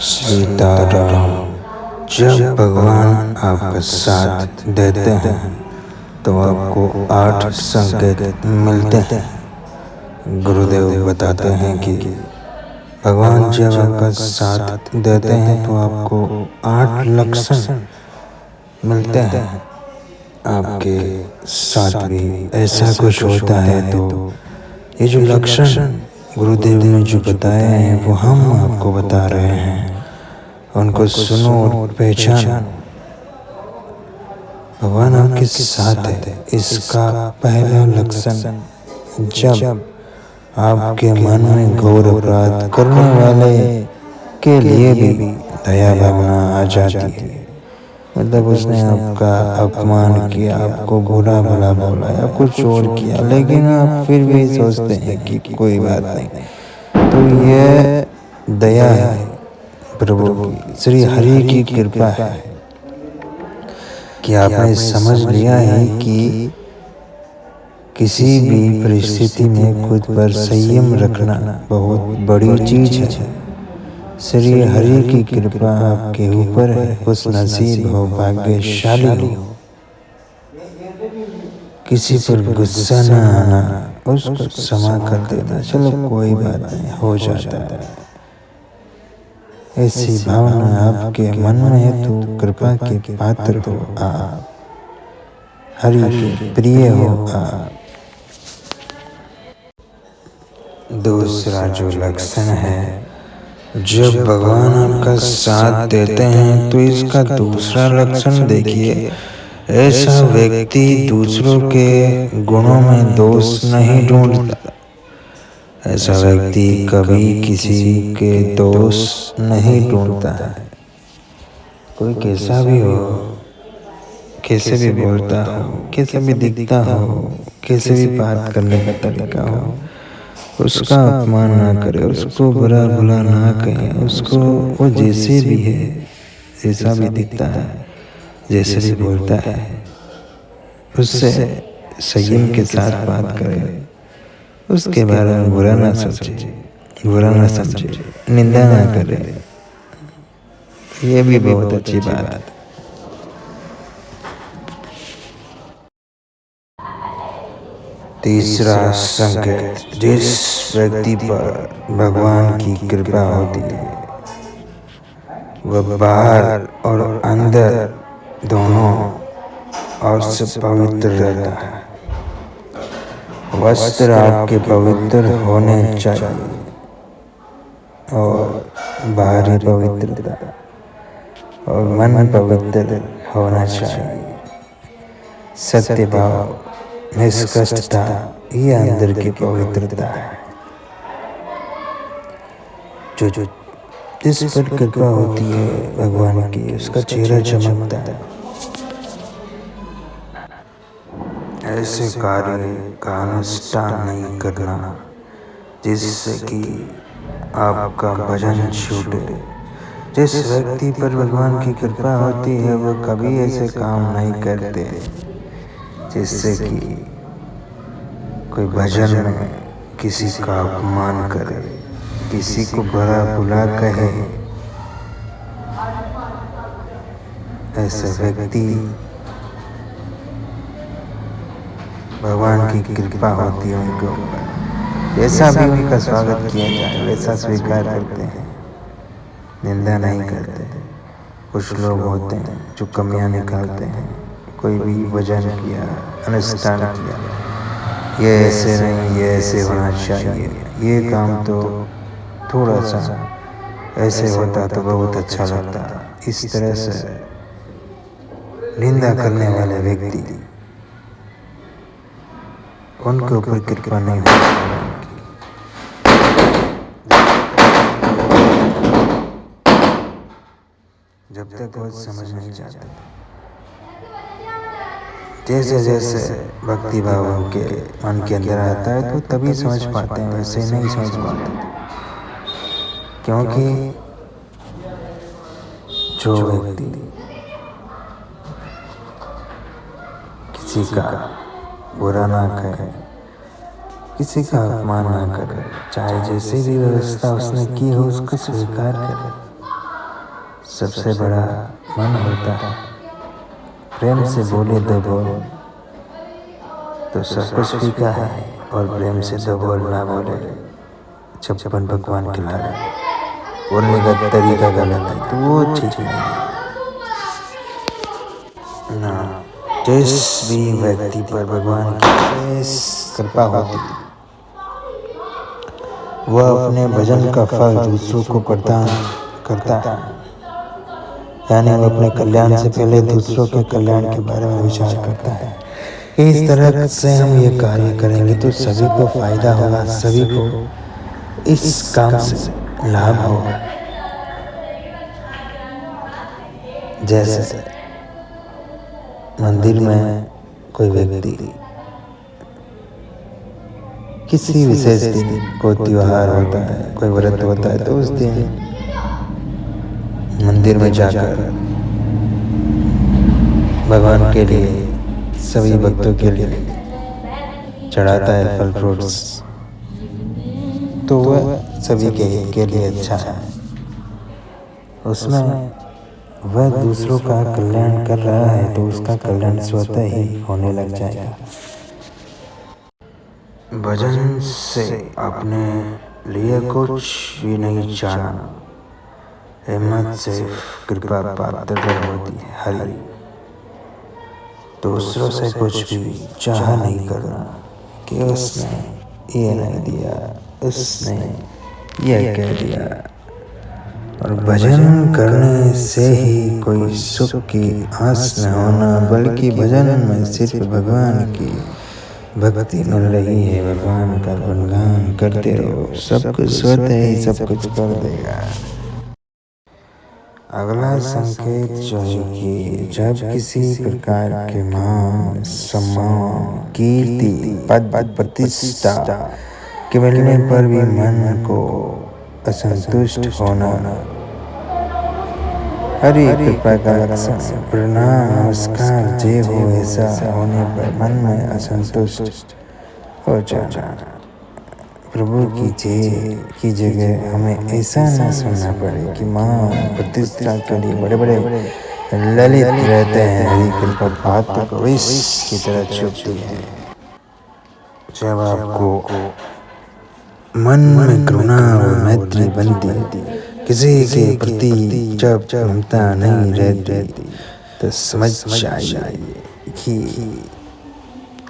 सीताराम। जब भगवान आपका साथ देते हैं तो आपको 8 संकेत मिलते हैं। गुरुदेव बताते हैं कि भगवान जब आपका साथ देते हैं तो आपको 8 लक्षण मिलते हैं। आपके साथ भी ऐसा कुछ होता है तो ये जो लक्षण गुरुदेव ने जो बताए हैं वो हम आपको बता रहे हैं। उनको सुनो और पहचानो। भगवान आपके साथ है इसका पहला लक्षण जब आपके मन में घोर अपराध करने वाले के लिए भी दया भावना आ जाती है। मतलब उसने आपका अपमान किया, आपको बुरा भला बोला या कुछ और किया, लेकिन आप फिर भी सोचते हैं कि कोई बात नहीं। तो यह दया है प्रभु की, श्री हरि की कृपा है कि आपने समझ लिया है कि किसी भी परिस्थिति में खुद पर संयम रखना बहुत बड़ी चीज है। श्री हरि की कृपा आपके ऊपर है। उस नसीब हो, भाग्यशाली हो। किसी पर गुस्सा न आना, उसको क्षमा कर देना, चलो कोई बात नहीं, हो जाता है। ऐसी भावना आपके मन में है तो कृपा के पात्र हो आप, हरि के प्रिय हो आप। दूसरा जो लक्षण है, जब भगवान आपका साथ देते हैं तो इसका दूसरा लक्षण देखिए। ऐसा व्यक्ति दूसरों के गुणों में दोष नहीं ढूंढता। ऐसा व्यक्ति कभी किसी के दोष नहीं ढूंढता है। कोई कैसा भी हो, कैसे भी बोलता हो, कैसे भी दिखता हो, कैसे भी बात करने का तरीका हो, उसका अपमान ना करे, उसको बुरा भला ना कहे। उसको वो जैसे भी है, जैसा भी दिखता है, जैसे भी बोलता है, उससे संयम के साथ बात करे। उसके बारे में बुरा ना सोचे, बुरा ना समझे, निंदा ना करे। ये भी बहुत अच्छी बात है। तीसरा संकेत, जिस व्यक्ति पर भगवान की कृपा होती है वह बाहर और अंदर दोनों ओर से पवित्र रहता है। वस्त्र आपके पवित्र होने चाहिए और बाहरी पवित्रता और मन पवित्र होना चाहिए। सत्य भाव, निष्कष्टता, ये अंदर की पवित्रता है। जो जिस पर कृपा होती है भगवान की, उसका चेहरा चमकता है। ऐसे कार्य का अनुष्ठान नहीं करना जिससे कि आपका भजन छूटे। जिस व्यक्ति पर भगवान की कृपा होती है वह कभी ऐसे काम नहीं करते जिससे कि कोई भजन में किसी का अपमान करे, किसी को बुरा भला कहे। ऐसे व्यक्ति भगवान की कृपा होती है उनके ऊपर, जैसा भी उनका स्वागत किया जाए वैसा स्वीकार करते हैं, निंदा नहीं करते। कुछ लोग होते हैं जो कमियां निकालते हैं। कोई भी भजन किया, अनुष्ठान किया, ये ऐसे नहीं, ये ऐसे होना चाहिए, ये काम तो थोड़ा सा ऐसे होता तो बहुत अच्छा लगता। इस तरह से निंदा करने वाले व्यक्ति, उनके ऊपर कृपा नहीं होती। जब तक वो समझ नहीं जाते, जैसे जैसे भक्ति भाव उनके मन के अंदर आता है तो तभी समझ पाते हैं, वैसे नहीं समझ पाते। क्योंकि जो व्यक्ति किसी का बुरा ना कहे, किसी का अपमान ना करे, चाहे जैसी भी व्यवस्था उसने की हो उसको स्वीकार करे। सबसे बड़ा मन होता है, प्रेम से बोले दो बोल तो सब कुछ फीका है, और प्रेम से दो बोल ना बोले छप्पन पकवान खिला रहे। बोलने का तरीका गलत है तो वो ठीक नहीं ना। जिस भी व्यक्ति पर भगवान की विशेष कृपा होती है वह अपने भजन का फल दूसरों को प्रदान करता है, यानी वह अपने कल्याण से पहले दूसरों के कल्याण के बारे में विचार करता है। इस तरह से हम ये कार्य करेंगे तो सभी को फायदा होगा, सभी को इस काम से लाभ होगा। जैसे मंदिर में कोई व्यक्ति किसी विशेष दिन कोई त्योहार होता है, कोई व्रत होता है, तो उस दिन मंदिर में जाकर भगवान के लिए, सभी भक्तों के लिए चढ़ाता है फल फ्रूट्स, तो वह सभी के लिए अच्छा है। उसमें वह दूसरों का कल्याण कर रहा है तो उसका कल्याण स्वतः ही होने लग जाएगा। भजन से अपने लिए कुछ भी नहीं चाहना, हिम्मत से कृपा पात्र होती है हरि। दूसरों से कुछ भी चाह नहीं करना कि उसने ये नहीं दिया, उसने यह कह दिया। और भजन करने से ही कोई सुख की आस न होना, बल्कि भजन में सिर्फ भगवान की भक्ति मिल रही है। भगवान का गुणगान करते रहो, सब कुछ स्वतः ही सब कुछ कर देगा। अगला संकेत जो है कि जब किसी प्रकार के मान, सम्मान, कीर्ति, पद, प्रतिष्ठा के मिलने पर भी मन को असंतुष्ट होना हरि कृपा का लक्षण है। प्रणाम, नमस्कार, जय हो ऐसा होने पर मन में असंतुष्ट हो जाना। प्रभु की जय की जगह हमें ऐसा न सुनना पड़े कि मान प्रतिष्ठा के लिए बड़े बड़े ललित रहते हैं। हरि कृपा पात्र को विष की तरह चुभती है। जब आपको मन में करुणा और मैत्री बनती, किसी के प्रति जब ममता नहीं रहती, तो समझ जाइए कि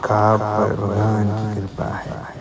आप पर भगवान की कृपा है।